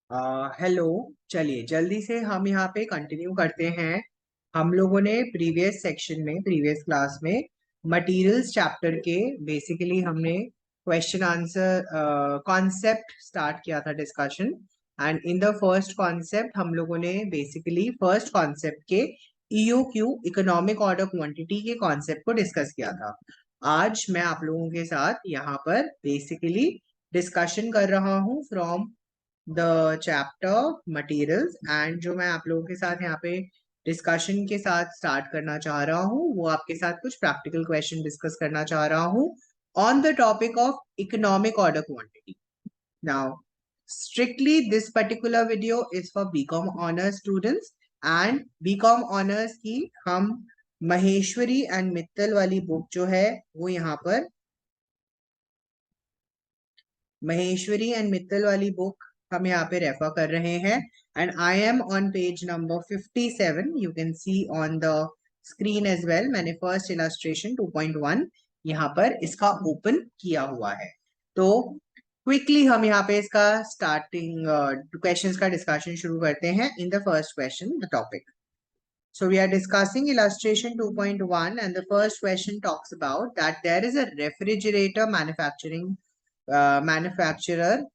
Hello. चलिए जल्दी से हम यहाँ पे कंटिन्यू करते हैं। हम लोगों ने प्रीवियस सेक्शन में प्रीवियस क्लास में मटेरियल्स चैप्टर के बेसिकली हमने क्वेश्चन आंसर कॉन्सेप्ट स्टार्ट किया था discussion. And in the first concept हम लोगों ने बेसिकली फर्स्ट कॉन्सेप्ट के ईओक्यू इकोनॉमिक ऑर्डर क्वांटिटी के कॉन्सेप्ट को डिस्कस किया था। आज मैं आप लोगों के साथ यहाँ पर बेसिकली डिस्कशन कर रहा हूँ from the chapter materials. And जो मैं आप लोगों के साथ यहाँ पे डिस्कशन के साथ स्टार्ट करना चाह रहा हूँ वो आपके साथ कुछ प्रैक्टिकल क्वेश्चन डिस्कस करना चाह रहा हूँ on the topic of economic order quantity. Now strictly this particular video is for BCom honours students. And BCom honours की हम महेश्वरी एंड मित्तल वाली बुक जो है वो यहाँ पर महेश्वरी एंड मित्तल वाली बुक हम यहाँ पे रेफर कर रहे हैं। And I am on page number 57। You can see on the screen as well. मैंने फर्स्ट इलस्ट्रेशन 2.1 यहाँ पर इसका ओपन किया हुआ है। तो क्विकली हम यहाँ पे इसका स्टार्टिंग क्वेश्चंस का डिस्कशन शुरू करते हैं। In the first question the topic, so we are discussing illustration 2.1 and the first question talks about that there is a refrigerator manufacturer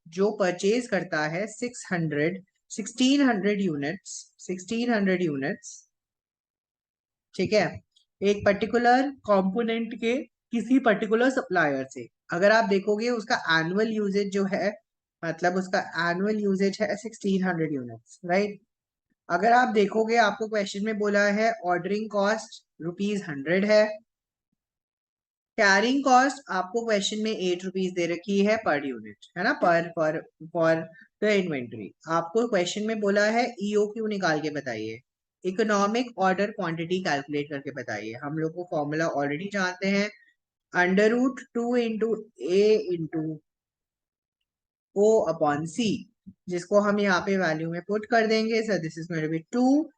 जो परचेज करता है 1600 यूनिट्स। ठीक है, एक पर्टिकुलर कंपोनेंट के किसी पर्टिकुलर सप्लायर से। अगर आप देखोगे उसका एनुअल यूजेज जो है, मतलब उसका एनुअल यूजेज है 1600 यूनिट्स, राइट। अगर आप देखोगे आपको क्वेश्चन में बोला है ऑर्डरिंग कॉस्ट ₹100 है। कैरिंग कॉस्ट आपको क्वेश्चन में ₹8 दे रखी है पर यूनिट, है ना, पर फॉर द इन्वेंट्री। आपको क्वेश्चन में बोला है ईओक्यू निकाल के बताइए, इकोनॉमिक ऑर्डर क्वांटिटी कैलकुलेट करके बताइए। हम लोग को फॉर्मूला ऑलरेडी जानते हैं, √2 into A into O upon C, जिसको हम यहाँ पे वैल्यू में पुट कर देंगे। Sir this is going to be 2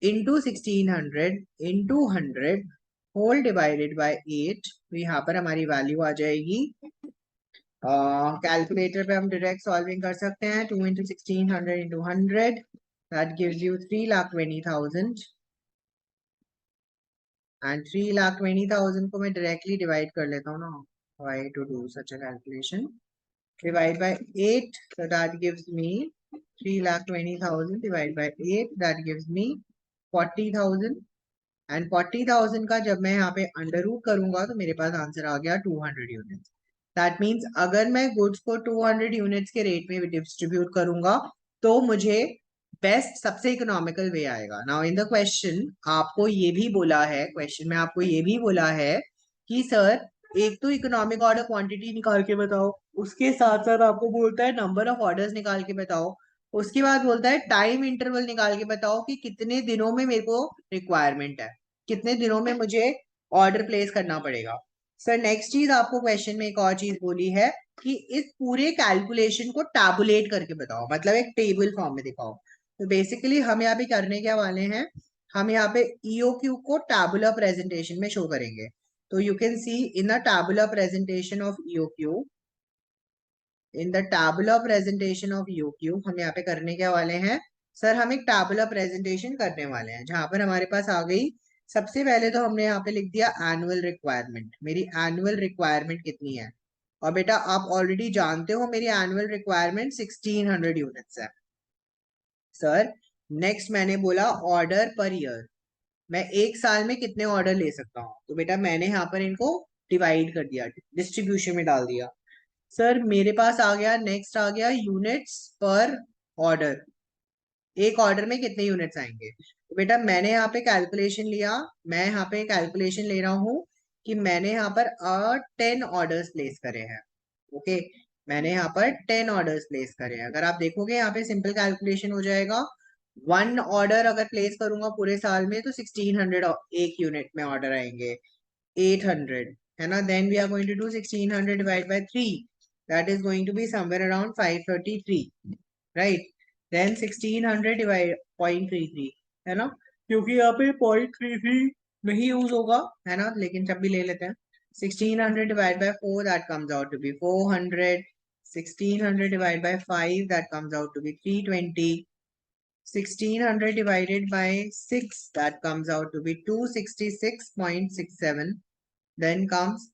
into 1600 into 100 whole divided by 8। तो यहाँ पर हमारी वैल्यू आ जाएगी, कैलकुलेटर पे हम डायरेक्ट सॉल्विंग कर सकते हैं। 2 into 1600 into 100 that gives you 3,20,000। And 3,20,000 को मैं डायरेक्टली डिवाइड कर लेता हूँ ना, why to do such a calculation, divide by 8, so that gives me 3,20,000 divided by 8, that gives me 40,000। And 40,000 का जब मैं यहाँ पे अंडर रूट करूंगा तो मेरे पास आंसर आ गया 200 यूनिट्स। दैट मीन्स अगर मैं गुड्स को 200 यूनिट्स के रेट में डिस्ट्रीब्यूट करूंगा तो मुझे बेस्ट सबसे इकोनॉमिकल वे आएगा। नाउ इन द क्वेश्चन आपको ये भी बोला है, क्वेश्चन में आपको ये भी बोला है कि सर एक तो इकोनॉमिक ऑर्डर क्वांटिटी निकाल के बताओ, उसके साथ साथ आपको बोलता है नंबर ऑफ ऑर्डर्स निकाल के बताओ, उसके बाद बोलता है टाइम इंटरवल निकाल के बताओ कि कितने दिनों में मेरे को रिक्वायरमेंट है, कितने दिनों में मुझे ऑर्डर प्लेस करना पड़ेगा। सर नेक्स्ट चीज आपको क्वेश्चन में एक और चीज बोली है कि इस पूरे कैलकुलेशन को टैबुलेट करके बताओ, मतलब एक टेबल फॉर्म में दिखाओ। तो बेसिकली हम यहाँ पे करने क्या वाले हैं, हम यहाँ पे ईओक्यू को टैबुलर प्रेजेंटेशन में शो करेंगे। तो you can C in the tabular presentation of EOQ, in the tabular presentation of EOQ हम यहाँ पे करने क्या वाले हैं। सर हम एक टैबुलर प्रेजेंटेशन करने वाले हैं जहां पर हमारे पास आ गई, सबसे पहले तो हमने यहाँ पे लिख दिया एनुअल रिक्वायरमेंट। मेरी एनुअल रिक्वायरमेंट कितनी है, और बेटा आप ऑलरेडी जानते हो मेरी एनुअल रिक्वायरमेंट 1600 यूनिट्स है। सर नेक्स्ट मैंने बोला ऑर्डर पर ईयर, मैं एक साल में कितने ऑर्डर ले सकता हूँ, तो बेटा मैंने यहाँ पर इनको डिवाइड कर दिया, डिस्ट्रीब्यूशन में डाल दिया। सर मेरे पास आ गया, नेक्स्ट आ गया यूनिट्स पर ऑर्डर, एक ऑर्डर में कितने यूनिट्स आएंगे। तो बेटा मैंने यहाँ पे कैलकुलेशन लिया, मैं यहाँ पे कैलकुलेशन ले रहा हूँ कि मैंने यहाँ पर 10 ऑर्डर्स प्लेस करे हैं। ओके, मैंने यहाँ पर 10 ऑर्डर्स प्लेस करे हैं। अगर आप देखोगे यहाँ पे सिंपल कैलकुलेशन हो जाएगा, 1 ऑर्डर अगर प्लेस करूंगा पूरे साल में तो 1600 एक यूनिट में ऑर्डर आएंगे, 800, है ना। Then we are going to do 1600 divide by 3, that is going to be somewhere around 533, right. Then 1600 divide 0.33, है ना, क्योंकि यहाँ पे 0.33 नहीं यूज होगा, है ना, लेकिन जब भी ले लेते हैं। 1600 divide by 4 that comes out to be 400। 1600 divided by 5, that comes out to be 320. 1600 divided by 6, that comes out to be 266.67. Then comes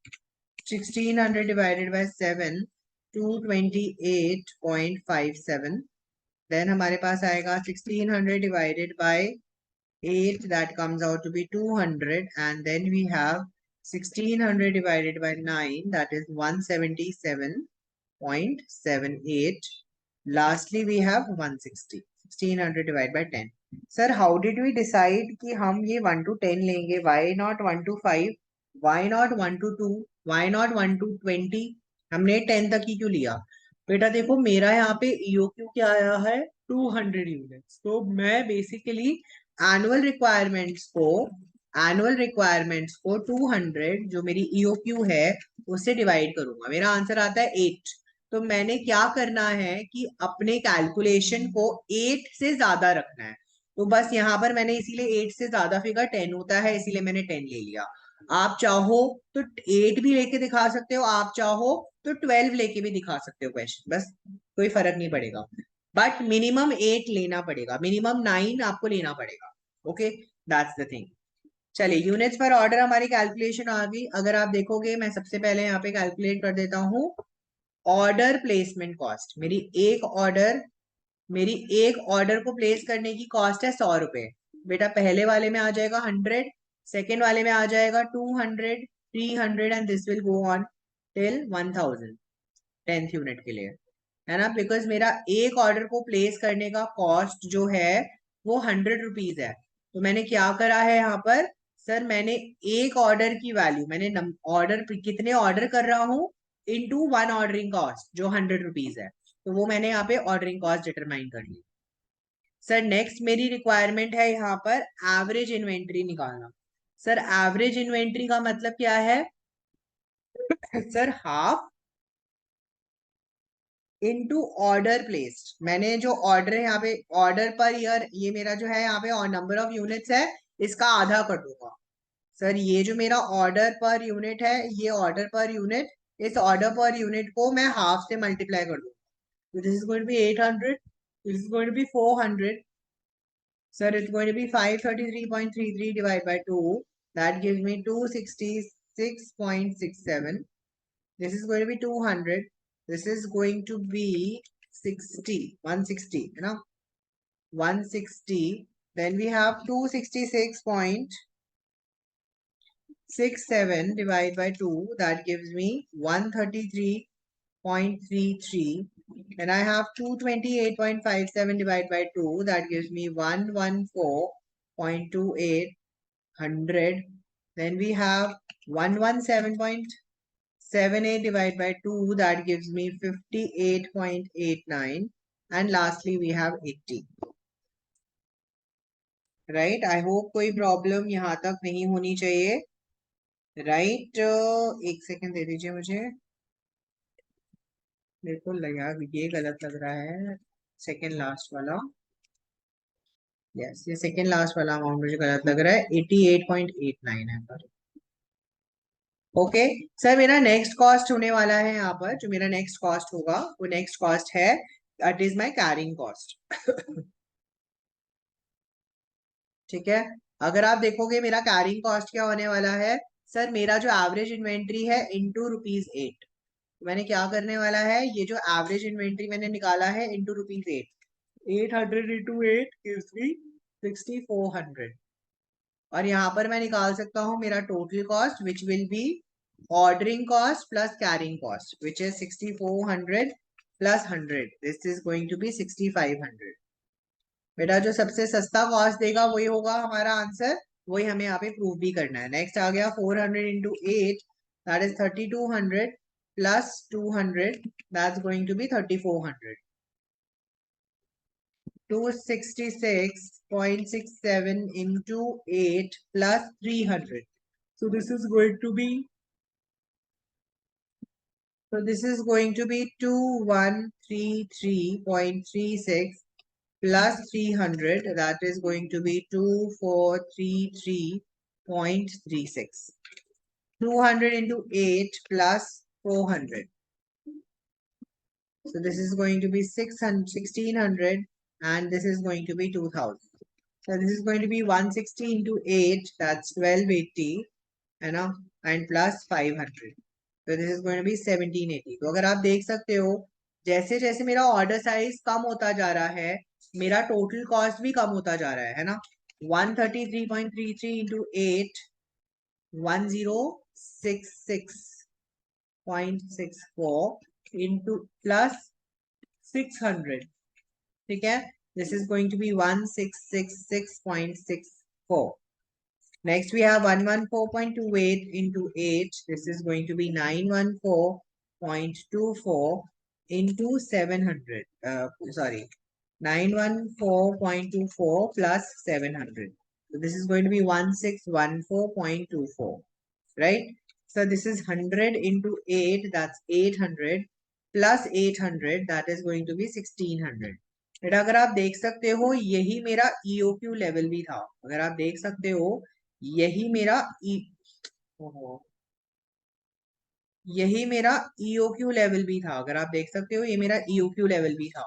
1600 divided by 7, 228.57. Then हमारे पास आएगा 1600 divided by 8, that comes out to be 200. And then we have 1600 divided by 9, that is 177.78. Lastly, we have 160. 1600 divided by 10. Sir, how did we decide कि हम ये 1 to 10 लेंगे? Why not 1 to 5? Why not 1 to 2? Why not 1 to 20? हमने 10 तक ही क्यों लिया? बेटा देखो मेरा यहाँ पे EOQ क्या आया है 200 यूनिट्स, तो मैं बेसिकली एनुअल रिक्वायरमेंट्स को 200 जो मेरी EOQ है उससे डिवाइड करूंगा। मेरा आंसर आता है 8। तो मैंने क्या करना है कि अपने कैलकुलेशन को 8 से ज्यादा रखना है। तो बस यहाँ पर मैंने इसीलिए 8 से ज्यादा फिगर 10 होता है, इसीलिए मैंने 10 ले लिया। आप चाहो तो 8 भी लेके दिखा सकते हो, आप चाहो तो 12 लेके भी दिखा सकते हो क्वेश्चन, बस कोई फर्क नहीं पड़ेगा। बट मिनिमम 8 लेना पड़ेगा, मिनिमम 9 आपको लेना पड़ेगा। Okay, that's the thing. चलिए यूनिट्स पर ऑर्डर हमारी कैलकुलेशन आ गई। अगर आप देखोगे मैं सबसे पहले यहाँ पे कैलकुलेट कर देता हूँ ऑर्डर प्लेसमेंट कॉस्ट। मेरी एक ऑर्डर को प्लेस करने की कॉस्ट है 100 रुपए। बेटा पहले वाले में आ जाएगा 100, सेकेंड वाले में आ जाएगा 200, 300 and this will go on till 1000 10th unit के लिए, है ना। बिकॉज मेरा एक ऑर्डर को प्लेस करने का कॉस्ट जो है वो 100 रुपीज है। तो मैंने क्या करा है यहाँ पर, सर मैंने एक ऑर्डर की वैल्यू, मैंने ऑर्डर कितने ऑर्डर कर रहा हूँ इनटू वन ऑर्डरिंग कॉस्ट जो 100 रुपीज है, तो वो मैंने यहाँ पे ऑर्डरिंग कॉस्ट डिटरमाइन कर ली। सर नेक्स्ट मेरी रिक्वायरमेंट है यहाँ पर एवरेज इन्वेंट्री निकालना। सर एवरेज इन्वेंट्री का मतलब क्या है? Sir half into order placed. मैंने जो ऑर्डर है यहाँ पे ऑर्डर पर ईयर, ये मेरा जो है यहाँ पे और नंबर ऑफ यूनिट्स है, इसका आधा कर दूंगा। सर ये जो मेरा ऑर्डर पर यूनिट है, ये ऑर्डर पर यूनिट, इस ऑर्डर पर यूनिट को मैं हाफ से मल्टीप्लाई कर दूंगा। This is going to be 800, this is going to be 400. Sir it's going to be 533.33 divide by 2, that gives me 266.67. This is going to be 200. This is going to be 160, you know, 160. Then we have 266.67 divided by 2. That gives me 133.33. And I have 228.57 divided by 2. That gives me 114.28. 100. Then we have 117.78 divided by 2, that gives me 58.89. And lastly we have 80. Right? I hope कोई problem यहाँ तक नहीं होनी चाहिए। Right एक second दे दीजिए मुझे, बिल्कुल लगा ये गलत लग रहा है। सेकंड लास्ट वाला, यस ये सेकंड लास्ट वाला अमाउंट मुझे गलत लग रहा है, 88.89 है पर। ओके सर मेरा नेक्स्ट कॉस्ट होने वाला है यहाँ पर, जो मेरा नेक्स्ट कॉस्ट होगा वो नेक्स्ट कॉस्ट है that is my carrying cost. ठीक है, अगर आप देखोगे मेरा कैरिंग कॉस्ट क्या होने वाला है, सर मेरा जो एवरेज इन्वेंट्री है इंटू ₹8। मैंने क्या करने वाला है, ये जो एवरेज इन्वेंट्री मैंने निकाला है इंटू ₹8, 800 इंटू 8 गिव्स मी 6400। और यहाँ पर मैं निकाल सकता हूँ मेरा total cost which will be ordering cost plus carrying cost, which is 6400 plus 100. This is going to be 6500. बेटा जो सबसे सस्ता कॉस्ट देगा वही होगा हमारा आंसर, वही हमें यहाँ पे प्रूव भी करना है। नेक्स्ट आ गया 400 into 8, that is 3200 plus 200, that's going to be 3400. 266.67 into 8 plus 300. So this is going to be, so this is going to be 2133.36 plus 300, that is going to be 2433.36. 200 into 8 plus 400. So this is going to be 1600 and this is going to be 2000. So this is going to be 160 into 8, that's 1280, है ना, and plus 500. So this is going to be 1780. तो अगर आप देख सकते हो जैसे जैसे मेरा ऑर्डर साइज कम होता जा रहा है मेरा टोटल कॉस्ट भी कम होता जा रहा है ना. 133.33 into 8, 1066.64 into plus 600. ठीक है, this is going to be 1666.64. Next we have 114.28 into 8. This is going to be 914.24 into 700. Sorry, 914.24 plus 700. So this is going to be 1614.24, right? So this is 100 into 8, that's 800 plus 800, that is going to be 1600. बेटा अगर आप देख सकते हो यही मेरा EOQ level भी था. अगर आप देख सकते हो यही मेरा यही मेरा EOQ लेवल भी था. अगर आप देख सकते हो ये मेरा EOQ लेवल भी था.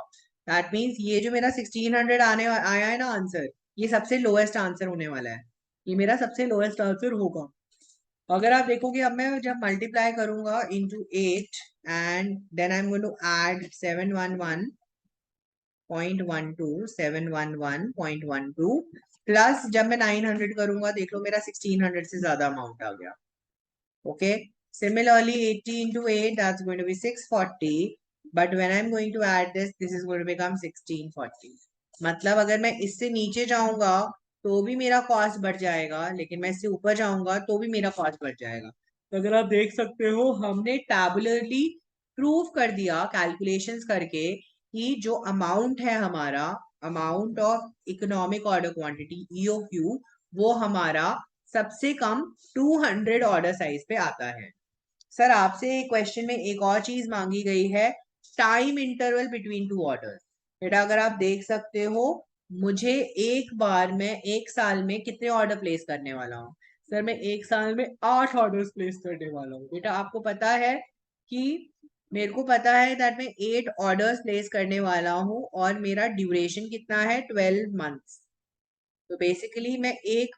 दैट मीन्स ये जो मेरा 1600 आने आया है ना आंसर, ये सबसे लोएस्ट आंसर होने वाला है. ये मेरा सबसे लोएस्ट आंसर होगा. अगर आप देखोगे अब मैं जब मल्टीप्लाई करूंगा into 8 and then I'm going to add 711.12 plus जब मैं 900 करूंगा देख लो मेरा 1600 से ज्यादा अमाउंट आ गया. Okay, similarly 80 into 8, that's going to be 640, but when I'm going to add this is going to become 1640. मतलब अगर मैं इससे नीचे जाऊंगा तो भी मेरा कॉस्ट बढ़ जाएगा, लेकिन मैं इससे ऊपर जाऊंगा तो भी मेरा कॉस्ट बढ़ जाएगा. तो अगर आप देख सकते हो हमने टैबुलरली प्रूव कर दिया कैलकुलेशंस करके कि जो अमाउंट है हमारा amount of economic order quantity EOQ वो हमारा सबसे कम 200 ऑर्डर साइज पे आता है. सर आपसे क्वेश्चन में एक और चीज मांगी गई है, time interval between two order. बेटा अगर आप देख सकते हो मुझे एक बार में एक साल में कितने ऑर्डर प्लेस करने वाला हूँ. सर मैं एक साल में 8 ऑर्डर्स प्लेस करने वाला हूँ. बेटा आपको पता है कि मेरे को पता है दैट मैं 8 ऑर्डर्स प्लेस करने वाला हूँ और मेरा ड्यूरेशन कितना है 12 मंथ्स. तो बेसिकली मैं एक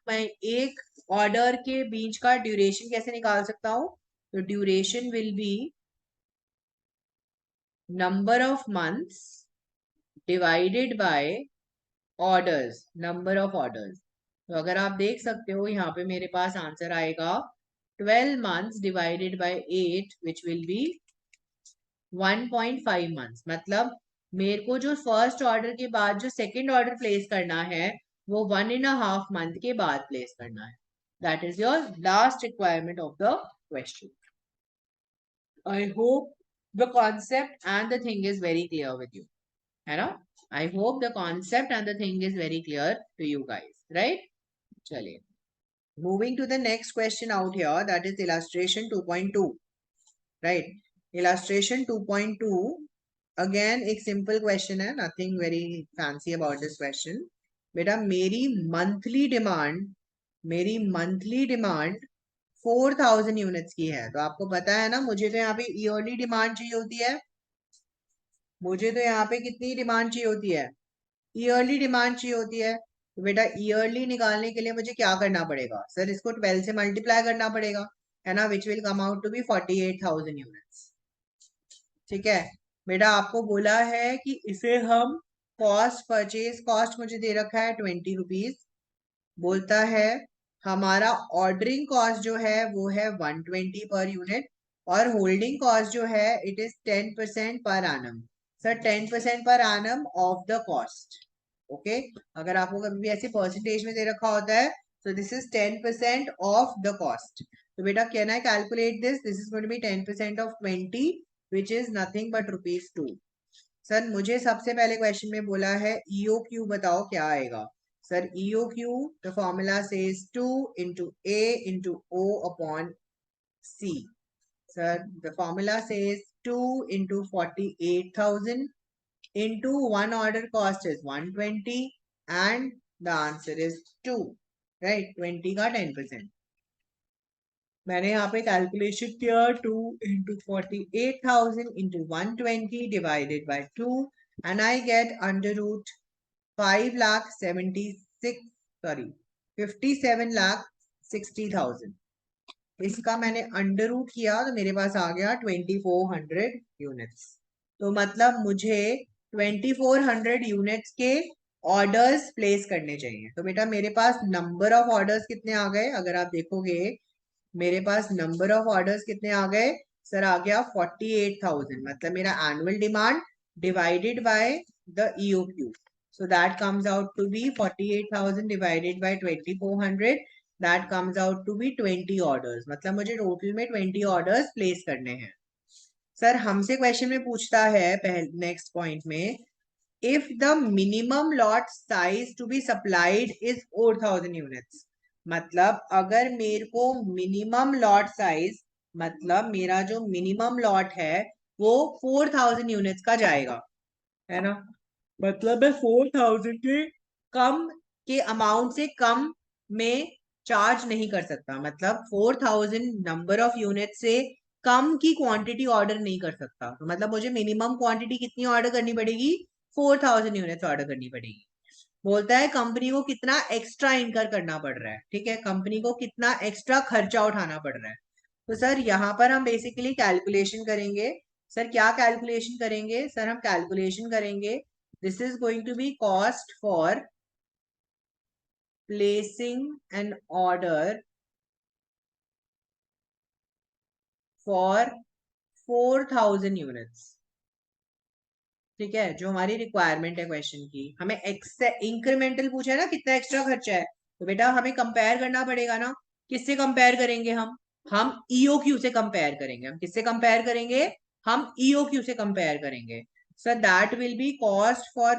ऑर्डर के बीच का ड्यूरेशन कैसे निकाल सकता हूँ. तो duration will be number of months divided by orders, number of orders. तो अगर आप देख सकते हो यहाँ पे मेरे पास आंसर आएगा 12 months divided by 8 which will be 1.5 months. मतलब मेरे को जो फर्स्ट ऑर्डर के बाद जो सेकंड ऑर्डर प्लेस करना है वो 1.5 मंथ के बाद प्लेस करना है. That is your last requirement of the question. I hope the concept and the thing is very clear with you. है ना? I hope the concept and the thing is very clear to you guys, right? चलिए. Moving to the next question out here, that is illustration 2.2, right? Illustration 2.2, again एक simple question है, nothing very fancy about this question. बेटा मेरी monthly demand 4000 units की है. तो आपको पता है ना मुझे तो यहाँ पे ईयरली डिमांड चाहिए होती है. मुझे तो यहाँ पे कितनी डिमांड चाहिए होती है, ईयरली डिमांड चाहिए होती है. तो बेटा ईयरली निकालने के लिए मुझे क्या करना पड़ेगा. सर इसको 12 से मल्टीप्लाई करना पड़ेगा, है ना, which will come out to be 48,000 units. ठीक है बेटा, आपको बोला है कि इसे हम परचेज कॉस्ट मुझे दे रखा है 20 रुपीज. बोलता है हमारा ऑर्डरिंग कॉस्ट जो है वो है 120 पर यूनिट और होल्डिंग कॉस्ट जो है it is 10% per annum. Sir 10% per annum of the cost. Okay, अगर आपको कभी भी ऐसे परसेंटेज में दे रखा होता है so this is 10% of the cost. तो बेटा can I calculate this? This is going to be 10% of 20 which is nothing but ₹2. Sir मुझे सबसे पहले क्वेश्चन में बोला है EOQ बताओ क्या आएगा. Sir, EOQ, the formula says 2 into A into O upon C. Sir, the formula says 2 into 48,000 into one order cost is 120 and the answer is 2. Right? 20 का 10%. मैंने यहाँ पे कैलकुलेशन किया 2 into 48,000 into 120 divided by 2 and I get under root 5,76 sorry 57,60,000. इसका मैंने under root किया तो मेरे पास आ गया 2400 यूनिट्स. तो मतलब मुझे 2400 यूनिट्स के ऑर्डर्स प्लेस करने चाहिए. तो बेटा मेरे पास नंबर ऑफ ऑर्डर्स कितने आ गए? अगर आप देखोगे मेरे पास नंबर ऑफ ऑर्डर्स कितने आ गए सर? आ गया 48,000. मतलब मेरा annual demand divided by the EOQ. So that comes out to be 48,000 divided by 2400. That comes out to be 20 orders. मतलब मुझे टोटल में 20 orders प्लेस करने हैं. सर हमसे क्वेश्चन में पूछता है पहले नेक्स्ट पॉइंट में, if the minimum lot size to be supplied is 4,000 units. मतलब अगर मेरे को मिनिमम लॉट साइज, मतलब मेरा जो मिनिमम लॉट है वो 4,000 यूनिट्स का जाएगा, है ना? मतलब मैं 4,000 के कम के अमाउंट से कम में चार्ज नहीं कर सकता. मतलब 4,000 नंबर ऑफ यूनिट से कम की क्वांटिटी ऑर्डर नहीं कर सकता. तो मतलब मुझे मिनिमम क्वांटिटी कितनी ऑर्डर करनी पड़ेगी? 4,000 यूनिट्स ऑर्डर करनी पड़ेगी. बोलता है कंपनी को कितना एक्स्ट्रा इनकर करना पड़ रहा है. ठीक है, कंपनी को कितना एक्स्ट्रा खर्चा उठाना पड़ रहा है. तो सर यहाँ पर हम बेसिकली कैलकुलेशन करेंगे. सर क्या कैलकुलेशन करेंगे? सर हम कैलकुलेशन करेंगे, this is going to be cost for placing an order for 4,000 units. ठीक है, जो हमारी रिक्वायरमेंट है क्वेश्चन की. हमें इंक्रीमेंटल पूछा है ना, कितना एक्स्ट्रा खर्चा है. तो बेटा हमें कंपेयर करना पड़ेगा ना. किससे कंपेयर करेंगे हम EOQ से कंपेयर करेंगे. हम किससे कंपेयर करेंगे? हम EOQ से कंपेयर करेंगे. So that will be cost for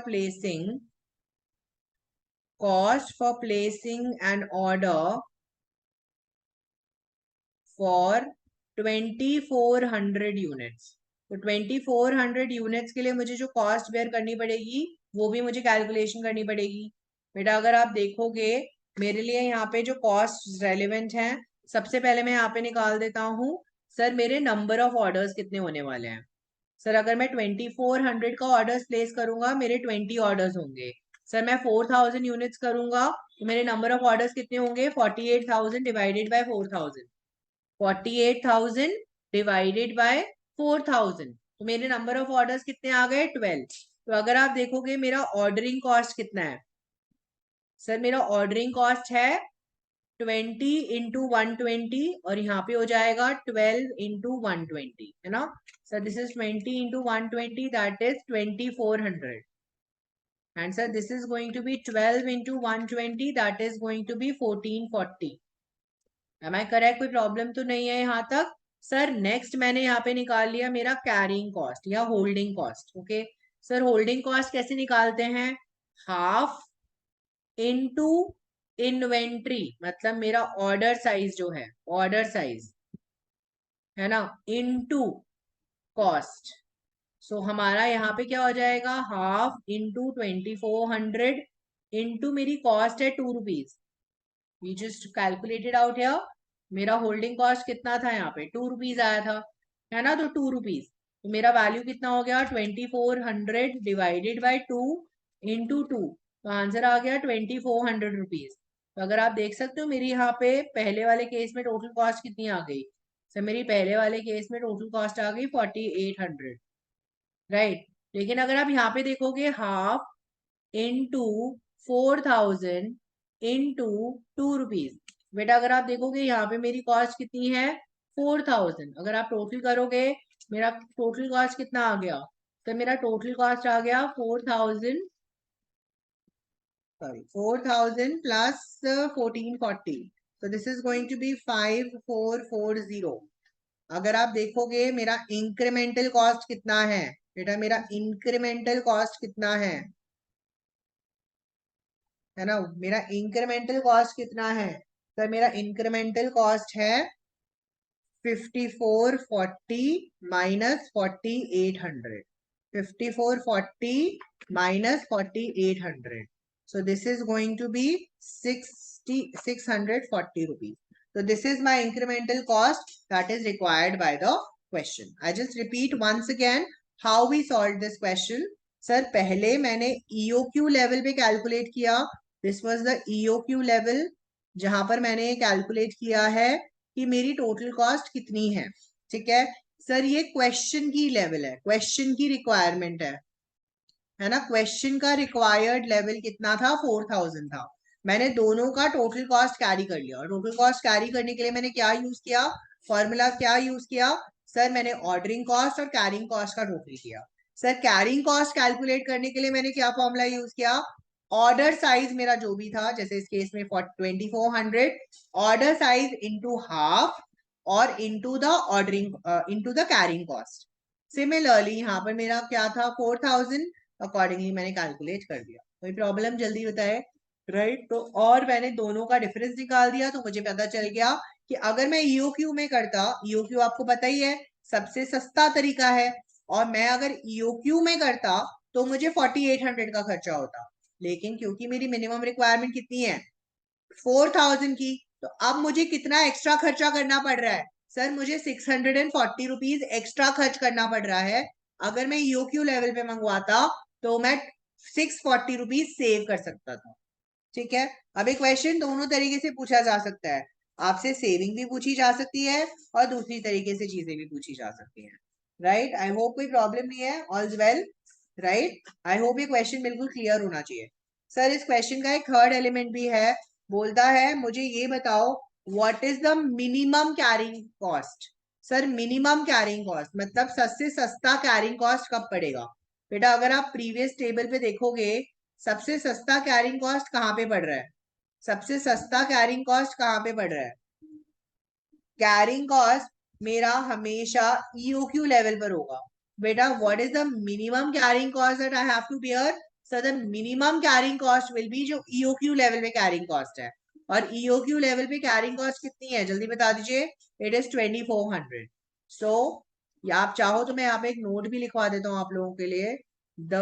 placing an order for 2400 units. तो 2400 यूनिट्स के लिए मुझे जो कॉस्ट बेयर करनी पड़ेगी वो भी मुझे कैलकुलेशन करनी पड़ेगी. बेटा अगर आप देखोगे मेरे लिए यहाँ पे जो कॉस्ट रेलिवेंट है, सबसे पहले मैं यहाँ पे निकाल देता हूँ सर मेरे नंबर ऑफ ऑर्डर्स कितने होने वाले हैं. सर अगर मैं 2400 का ऑर्डर्स प्लेस करूंगा मेरे 20 ऑर्डर्स होंगे. सर मैं 4,000 यूनिट्स करूंगा तो मेरे नंबर ऑफ ऑर्डर्स कितने होंगे? 48,000 डिवाइडेड बाय 4,000. 48,000 divided by 4,000. तो मेरे नंबर ऑफ ऑर्डर्स कितने आ गए? 12. तो अगर आप देखोगे मेरा ऑर्डरिंग कॉस्ट कितना है? सर मेरा ऑर्डरिंग कॉस्ट है 20 इंटू 120 और यहाँ पे हो जाएगा 12 इंटू 120, है ना? Sir this is 20 into 120, that is 2400. And sir this is going to be 12 into 120, that is going to be 1440. Am I correct? कोई प्रॉब्लम तो नहीं है यहाँ तक? सर नेक्स्ट मैंने यहाँ पे निकाल लिया मेरा कैरिंग कॉस्ट या holding cost. Okay sir, holding cost कैसे निकालते हैं? हाफ इनटू इन्वेंट्री, मतलब मेरा ऑर्डर साइज जो है, ऑर्डर साइज है ना, इनटू कॉस्ट. सो हमारा यहाँ पे क्या हो जाएगा? हाफ इंटू 2400 इंटू मेरी कॉस्ट है 2 rupees. We just calculated out here. मेरा होल्डिंग कॉस्ट कितना था? यहाँ पे 2 रुपीज आया था, है ना? तो 2 रुपीज. तो मेरा वैल्यू कितना हो गया? 2400 डिवाइडेड बाई 2 इंटू 2. तो आंसर आ गया 2400 रुपीज. तो अगर आप देख सकते हो मेरी यहाँ पे पहले वाले केस में टोटल कॉस्ट कितनी आ गई? सर मेरी पहले वाले केस में टोटल कॉस्ट आ गई 4800, राइट? लेकिन अगर आप यहाँ पे देखोगे हाफ इंटू 4,000 इंटू 2 रुपीज. बेटा अगर आप देखोगे यहाँ पे मेरी कॉस्ट कितनी है? 4,000. अगर आप टोटल करोगे मेरा टोटल कॉस्ट कितना आ गया? तो मेरा टोटल कॉस्ट आ गया 4,000, sorry 4,000 plus 1440. So this is going to be 5,440. अगर आप देखोगे मेरा इंक्रीमेंटल कॉस्ट कितना है? बेटा मेरा इंक्रीमेंटल कॉस्ट कितना है ना? मेरा इंक्रीमेंटल कॉस्ट कितना है? सर मेरा इंक्रीमेंटल कॉस्ट है 5440 minus 4800. 5440 minus 4800. So this is going to be 640 rupees. So this is my incremental cost that is required by the question. I just repeat once again how we solved this question. Sir, पहले मैंने EOQ level पे calculate किया. This was the EOQ level जहां पर मैंने calculate किया है कि मेरी टोटल कॉस्ट कितनी है. ठीक है सर, ये क्वेश्चन की लेवल है, क्वेश्चन की रिक्वायरमेंट है ना. क्वेश्चन का रिक्वायर्ड लेवल कितना था? 4000 था. मैंने दोनों का टोटल कॉस्ट कैरी कर लिया. और टोटल कॉस्ट कैरी करने के लिए मैंने क्या यूज किया? फॉर्मूला क्या यूज किया? सर मैंने ऑर्डरिंग कॉस्ट और कैरिंग कॉस्ट का टोटल किया. सर कैरिंग कॉस्ट कैलकुलेट करने के लिए मैंने क्या फॉर्मूला यूज किया? ऑर्डर साइज मेरा जो भी था, जैसे इस केस में 2400, ऑर्डर साइज इंटू हाफ और into the ordering into the carrying cost. Similarly यहाँ पर मेरा क्या था? 4000. अकॉर्डिंगली मैंने कैलकुलेट कर दिया. कोई प्रॉब्लम? जल्दी बताए. राइट तो और मैंने दोनों का डिफरेंस निकाल दिया, तो मुझे पता चल गया कि अगर मैं ईओक्यू में करता, ईओक्यू आपको पता ही है सबसे सस्ता तरीका है, और मैं अगर ईओक्यू में करता तो मुझे 4800 का खर्चा होता. लेकिन क्योंकि मेरी मिनिमम रिक्वायरमेंट कितनी है? 4000 की, तो अब मुझे कितना एक्स्ट्रा खर्चा करना पड़ रहा है? सर मुझे 640 रुपीज एक्स्ट्रा खर्च करना पड़ रहा है. अगर मैं ईओक्यू लेवल पे मंगवाता तो मैं 640 रुपीज सेव कर सकता था. ठीक है, अब एक क्वेश्चन दोनों तरीके से पूछा जा सकता है. आपसे सेविंग भी पूछी जा सकती है और दूसरी तरीके से चीजें भी पूछी जा सकती हैं. राइट, आई होप कोई प्रॉब्लम नहीं है. All well. Right, I hope ये क्वेश्चन बिल्कुल क्लियर होना चाहिए. सर इस क्वेश्चन का एक थर्ड एलिमेंट भी है. बोलता है मुझे ये बताओ what is the minimum carrying cost. Sir minimum carrying cost मतलब सबसे सस्ता कैरिंग कॉस्ट कब पड़ेगा? बेटा अगर आप प्रीवियस टेबल पे देखोगे, सबसे सस्ता कैरिंग कॉस्ट कहाँ पे पड़ रहा है? सबसे सस्ता कैरिंग कॉस्ट कहाँ पे पड़ रहा है? कैरिंग कॉस्ट मेरा हमेशा ईओक्यू लेवल पर होगा. बेटा what is the minimum carrying cost that I have to bear? So the minimum carrying cost will be जो ईओक्यू लेवल पे कैरिंग कॉस्ट है. और ईओक्यू लेवल पे कैरिंग कॉस्ट कितनी है? जल्दी बता दीजिए. It is 2400. सो या आप चाहो तो मैं यहाँ पे एक नोट भी लिखवा देता हूँ आप लोगों के लिए. The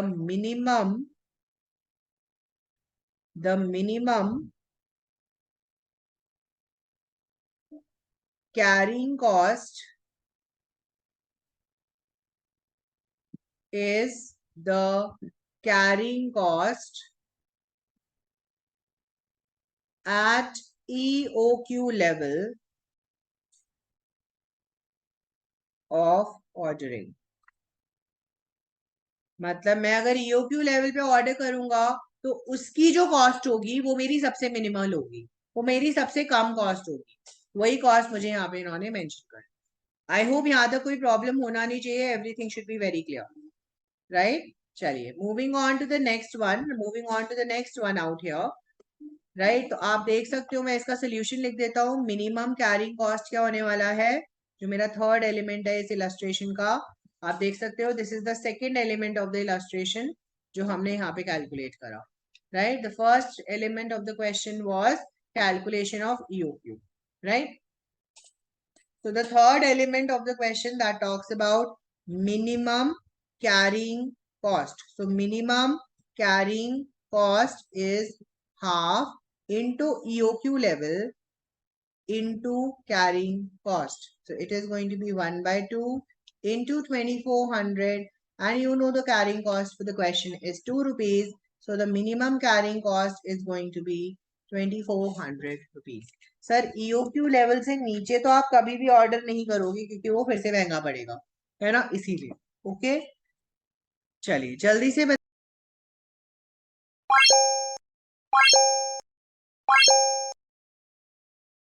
minimum carrying cost is the carrying cost at EOQ level of ordering. मतलब मैं अगर EOQ लेवल पे ऑर्डर करूंगा तो उसकी जो कॉस्ट होगी वो मेरी सबसे मिनिमल होगी, वो मेरी सबसे कम कॉस्ट होगी. वही कॉस्ट मुझे यहाँ पे इन्होंने मेंशन कर. आई होप यहाँ तक कोई प्रॉब्लम होना नहीं चाहिए. Everything should be very clear. Right, चलिए moving on to the next one out here. Right, तो आप देख सकते हो मैं इसका सोल्यूशन लिख देता हूँ. मिनिमम कैरिंग कॉस्ट क्या होने वाला है? जो मेरा थर्ड एलिमेंट है इस इलस्ट्रेशन का, आप देख सकते हो this is the second element of the illustration जो हमने यहाँ पे कैलकुलेट करा. Right, the first element of the question was calculation of EOQ. Right, so the third element of the question that talks about minimum carrying cost. So minimum carrying cost is half into EOQ level into carrying cost. So it is going to be 1/2 into 2400, and you know the carrying cost for the question is 2 rupees. So the minimum carrying cost is going to be 2400 rupees. Sir EOQ level से नीचे तो आप कभी भी order नहीं करोगे क्योंकि वो फिर से महंगा पड़ेगा, है ना, इसीलिए. ओके, चलिए जल्दी से